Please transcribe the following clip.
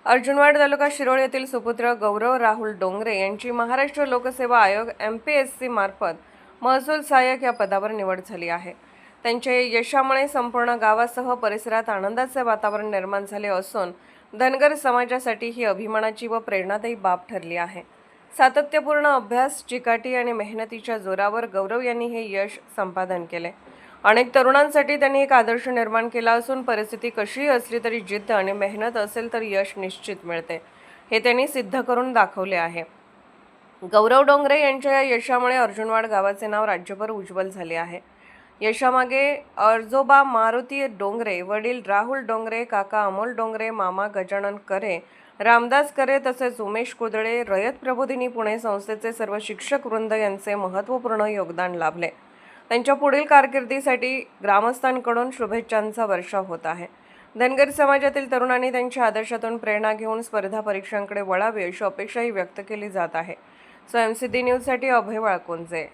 अर्जुनवाड तालुका शिरोळ येथील सुपुत्र गौरव राहुल डोंगरे यांची महाराष्ट्र लोकसेवा आयोग MPSC मार्फत महसूल सहाय्यक या पदावर निवड झाली आहे। त्यांच्या यशामुळे संपूर्ण गावासह परिसरात आनंदाचे वातावरण निर्माण झाले असून धनगर समाजासाठी ही अभिमानाची व प्रेरणादायी बाब ठरली आहे। सातत्यपूर्ण अभ्यास, चिकाटी आणि मेहनतीच्या जोरावर गौरव यांनी हे यश संपादन केले। अनेक तरुणांसाठी त्यांनी एक आदर्श निर्माण केला असून परिस्थिती कशीही असली तरी जिद्द आणि मेहनत असेल तर यश निश्चित मिळते, हे त्यांनी सिद्ध करून दाखवले आहे। गौरव डोंगरे यांच्या या यशामुळे अर्जुनवाड गावाचे नाव राज्यभर उज्ज्वल झाले आहे। यशामागे आजोबा मारुती डोंगरे, वडील राहुल डोंगरे, काका अमोल डोंगरे, मामा गजानन करे, रामदास करे तसेच उमेश कुदळे, रयत प्रबोधिनी पुणे संस्थेचे सर्व शिक्षक वृंद यांचे महत्त्वपूर्ण योगदान लाभले। त्यांच्या पुढील कारकिर्दीसाठी ग्रामस्थांकडून शुभेच्छांचा वर्षाव होत आहे। धनगर समाजातील तरुणांनी त्यांच्या आदर्शातून प्रेरणा घेऊन स्पर्धा परीक्षांकडे वळावे अशी अपेक्षाही व्यक्त केली जात आहे। स्वयंसिद्धी न्यूजसाठी अभय वाळकुंजे।